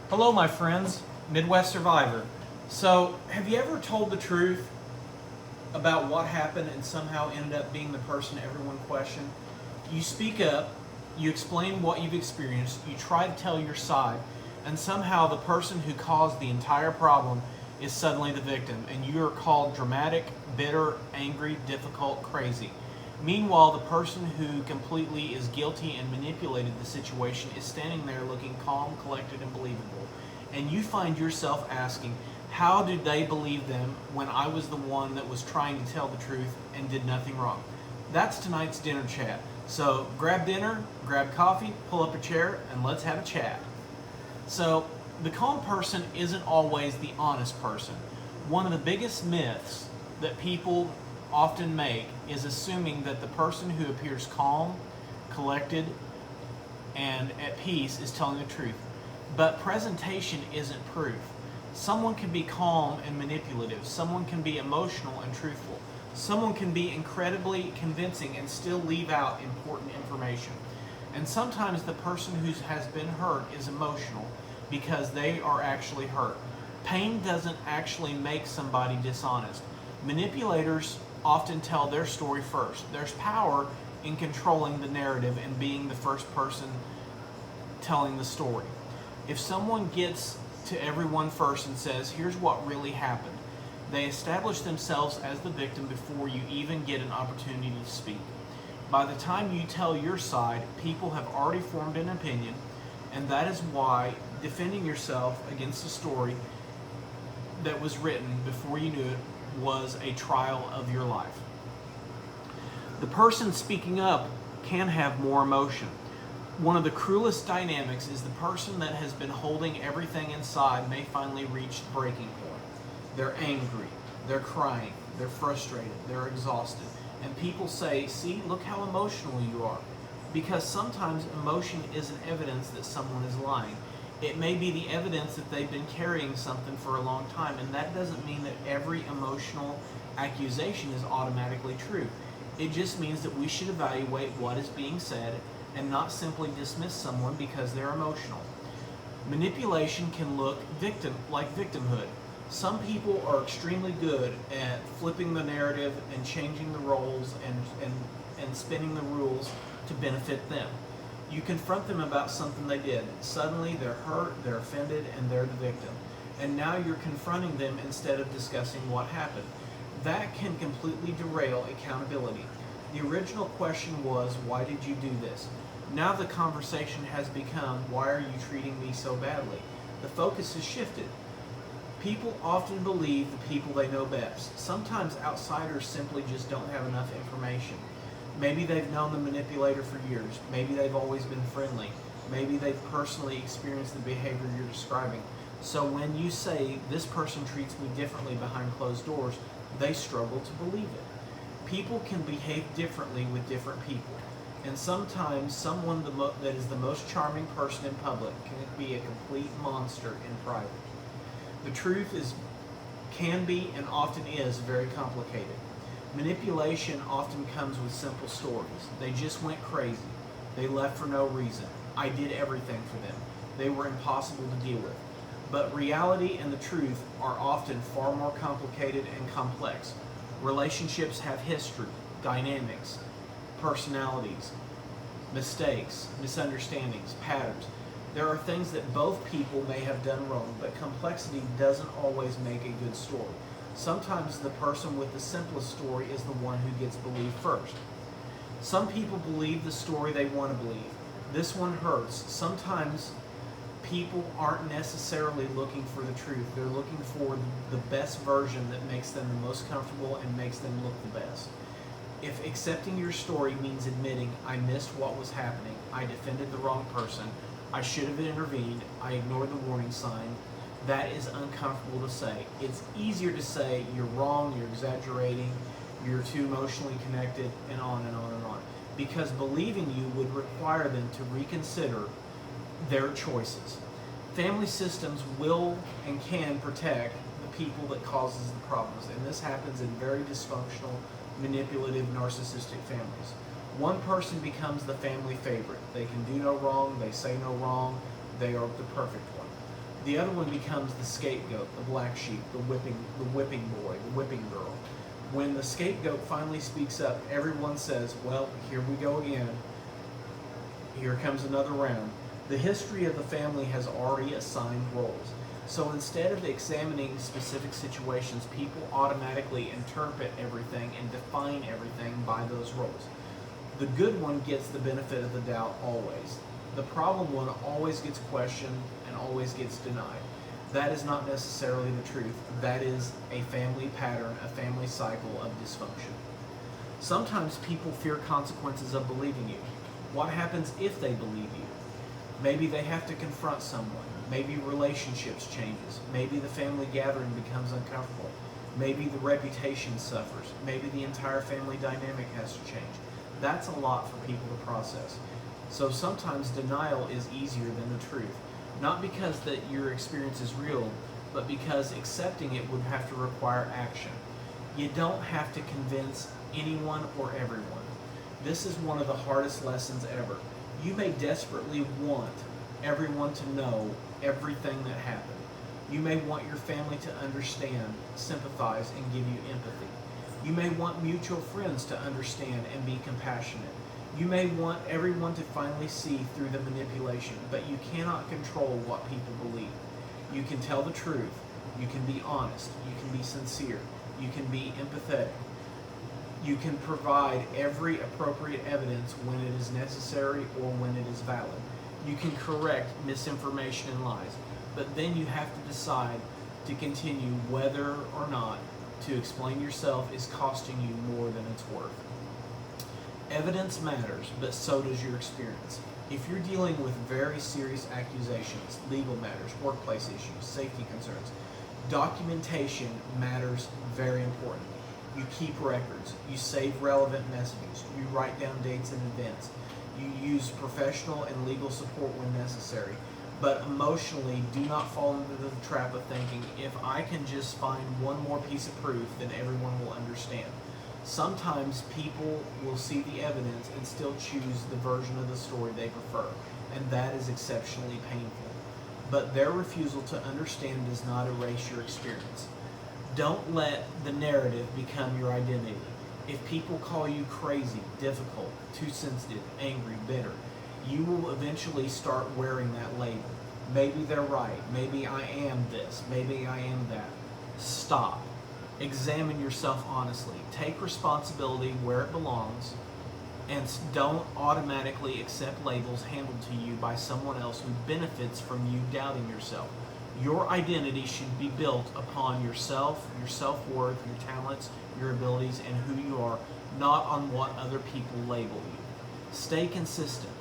Hello, my friends, Midwest Survivor. So, have you ever told the truth about what happened and somehow ended up being the person everyone questioned? You speak up, you explain what you've experienced, you try to tell your side, and somehow the person who caused the entire problem is suddenly the victim, and you are called dramatic, bitter, angry, difficult, crazy. Meanwhile, the person who completely is guilty and manipulated the situation is standing there looking calm, collected, and believable. And you find yourself asking, how did they believe them when I was the one that was trying to tell the truth and did nothing wrong? That's tonight's dinner chat. So grab dinner, grab coffee, pull up a chair, and let's have a chat. So, the calm person isn't always the honest person. One of the biggest myths that people often make is assuming that the person who appears calm, collected, and at peace is telling the truth. But presentation isn't proof. Someone can be calm and manipulative. Someone can be emotional and truthful. Someone can be incredibly convincing and still leave out important information. And sometimes the person who has been hurt is emotional because they are actually hurt. Pain doesn't actually make somebody dishonest. Manipulators often tell their story first. There's power in controlling the narrative and being the first person telling the story. If someone gets to everyone first and says, here's what really happened, they establish themselves as the victim before you even get an opportunity to speak. By the time you tell your side, people have already formed an opinion, and that is why defending yourself against a story that was written before you knew it was a trial of your life. The person speaking up can have more emotion. One of the cruelest dynamics is the person that has been holding everything inside may finally reach the breaking point. They're angry, they're crying, they're frustrated, they're exhausted. And people say, see, look how emotional you are. Because sometimes emotion isn't evidence that someone is lying. It may be the evidence that they've been carrying something for a long time, and that doesn't mean that every emotional accusation is automatically true. It just means that we should evaluate what is being said and not simply dismiss someone because they're emotional. Manipulation can look like victimhood. Some people are extremely good at flipping the narrative and changing the roles and spinning the rules to benefit them. You confront them about something they did. Suddenly they're hurt, they're offended, and they're the victim. And now you're confronting them instead of discussing what happened. That can completely derail accountability. The original question was, why did you do this? Now the conversation has become, why are you treating me so badly? The focus has shifted. People often believe the people they know best. Sometimes outsiders simply just don't have enough information. Maybe they've known the manipulator for years. Maybe they've always been friendly. Maybe they've personally experienced the behavior you're describing. So when you say, this person treats me differently behind closed doors, they struggle to believe it. People can behave differently with different people. And sometimes someone that is the most charming person in public can be a complete monster in private. The truth can be and often is very complicated. Manipulation often comes with simple stories. They just went crazy. They left for no reason. I did everything for them. They were impossible to deal with. But reality and the truth are often far more complicated and complex. Relationships have history, dynamics, personalities, mistakes, misunderstandings, patterns. There are things that both people may have done wrong, but complexity doesn't always make a good story. Sometimes the person with the simplest story is the one who gets believed first. Some people believe the story they want to believe. This one hurts. Sometimes people aren't necessarily looking for the truth. They're looking for the best version that makes them the most comfortable and makes them look the best. If accepting your story means admitting, I missed what was happening, I defended the wrong person, I should have intervened, I ignored the warning sign, that is uncomfortable to say. It's easier to say you're wrong, you're exaggerating, you're too emotionally connected, and on and on and on. Because believing you would require them to reconsider their choices. Family systems will and can protect the people that causes the problems, and this happens in very dysfunctional, manipulative, narcissistic families. One person becomes the family favorite. They can do no wrong, they say no wrong, they are the perfect one. The other one becomes the scapegoat, the black sheep, the whipping boy, the whipping girl. When the scapegoat finally speaks up, everyone says, well, here we go again. Here comes another round. The history of the family has already assigned roles. So instead of examining specific situations, people automatically interpret everything and define everything by those roles. The good one gets the benefit of the doubt always. The problem one always gets questioned and always gets denied. That is not necessarily the truth. That is a family pattern, a family cycle of dysfunction. Sometimes people fear consequences of believing you. What happens if they believe you? Maybe they have to confront someone. Maybe relationships changes. Maybe the family gathering becomes uncomfortable. Maybe the reputation suffers. Maybe the entire family dynamic has to change. That's a lot for people to process. So sometimes denial is easier than the truth. Not because that your experience is real, but because accepting it would have to require action. You don't have to convince anyone or everyone. This is one of the hardest lessons ever. You may desperately want everyone to know everything that happened. You may want your family to understand, sympathize, and give you empathy. You may want mutual friends to understand and be compassionate. You may want everyone to finally see through the manipulation, but you cannot control what people believe. You can tell the truth. You can be honest. You can be sincere. You can be empathetic. You can provide every appropriate evidence when it is necessary or when it is valid. You can correct misinformation and lies, but then you have to decide to continue whether or not to explain yourself is costing you more than it's worth. Evidence matters, but so does your experience. If you're dealing with very serious accusations, legal matters, workplace issues, safety concerns, documentation matters very important. You keep records, you save relevant messages, you write down dates and events, you use professional and legal support when necessary. But emotionally, do not fall into the trap of thinking, if I can just find one more piece of proof, then everyone will understand. Sometimes people will see the evidence and still choose the version of the story they prefer, and that is exceptionally painful. But their refusal to understand does not erase your experience. Don't let the narrative become your identity. If people call you crazy, difficult, too sensitive, angry, bitter, you will eventually start wearing that label. Maybe they're right. Maybe I am this. Maybe I am that. Stop. Examine yourself honestly. Take responsibility where it belongs, and don't automatically accept labels handed to you by someone else who benefits from you doubting yourself. Your identity should be built upon yourself, your self-worth, your talents, your abilities, and who you are, not on what other people label you. Stay consistent.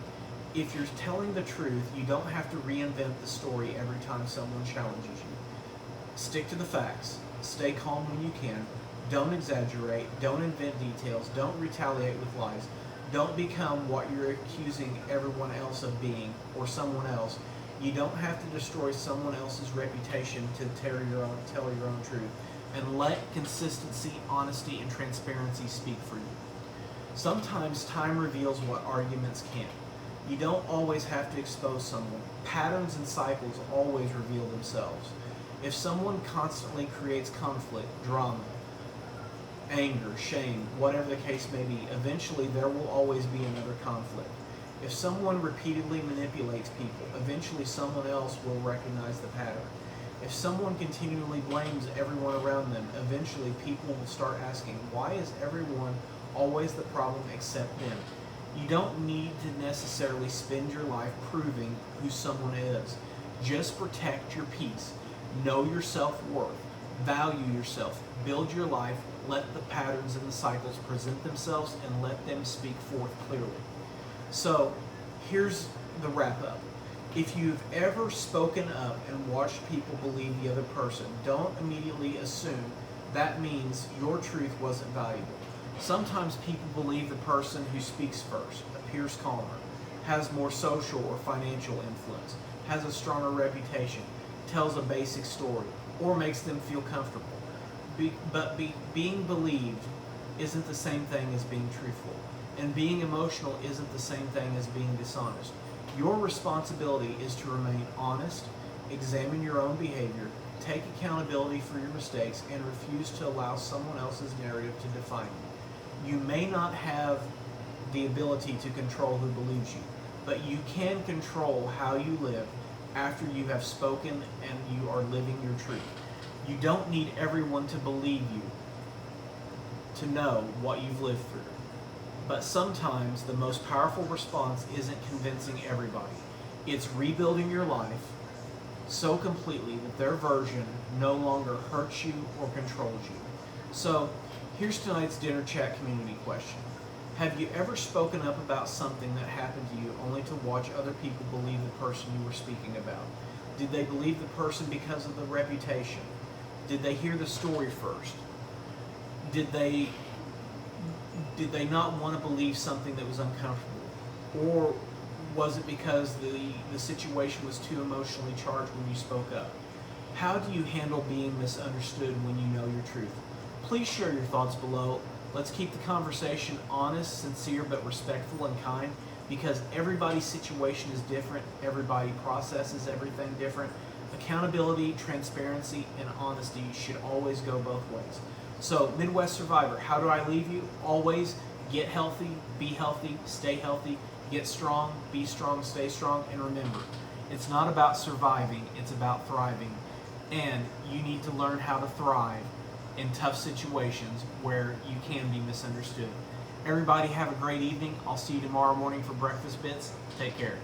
If you're telling the truth, you don't have to reinvent the story every time someone challenges you. Stick to the facts. Stay calm when you can. Don't exaggerate. Don't invent details. Don't retaliate with lies. Don't become what you're accusing everyone else of being, or someone else. You don't have to destroy someone else's reputation to tell your own truth. And let consistency, honesty, and transparency speak for you. Sometimes time reveals what arguments can't. You don't always have to expose someone. Patterns and cycles always reveal themselves. If someone constantly creates conflict, drama, anger, shame, whatever the case may be, eventually there will always be another conflict. If someone repeatedly manipulates people, eventually someone else will recognize the pattern. If someone continually blames everyone around them, eventually people will start asking, why is everyone always the problem except them? You don't need to necessarily spend your life proving who someone is. Just protect your peace. Know your self-worth. Value yourself. Build your life. Let the patterns and the cycles present themselves and let them speak forth clearly. So, here's the wrap-up. If you've ever spoken up and watched people believe the other person, don't immediately assume that means your truth wasn't valuable. Sometimes people believe the person who speaks first, appears calmer, has more social or financial influence, has a stronger reputation, tells a basic story, or makes them feel comfortable. Being believed isn't the same thing as being truthful, and being emotional isn't the same thing as being dishonest. Your responsibility is to remain honest examine your own behavior, take accountability for your mistakes, and refuse to allow someone else's narrative to define you. You may not have the ability to control who believes you, but you can control how you live after you have spoken and you are living your truth. You don't need everyone to believe you to know what you've lived through. But sometimes the most powerful response isn't convincing everybody. It's rebuilding your life so completely that their version no longer hurts you or controls you. So here's tonight's dinner chat community question. Have you ever spoken up about something that happened to you only to watch other people believe the person you were speaking about? Did they believe the person because of the reputation? Did they hear the story first? Did they not want to believe something that was uncomfortable? Or was it because the situation was too emotionally charged when you spoke up? How do you handle being misunderstood when you know your truth? Please share your thoughts below. Let's keep the conversation honest, sincere, but respectful and kind, because everybody's situation is different. Everybody processes everything different. Accountability, transparency, and honesty should always go both ways. So, Midwest Survivor, how do I leave you? Always get healthy, stay healthy, get strong, be strong, stay strong, and remember, it's not about surviving, it's about thriving. And you need to learn how to thrive in tough situations where you can be misunderstood. Everybody have a great evening. I'll see you tomorrow morning for Breakfast Bits. Take care.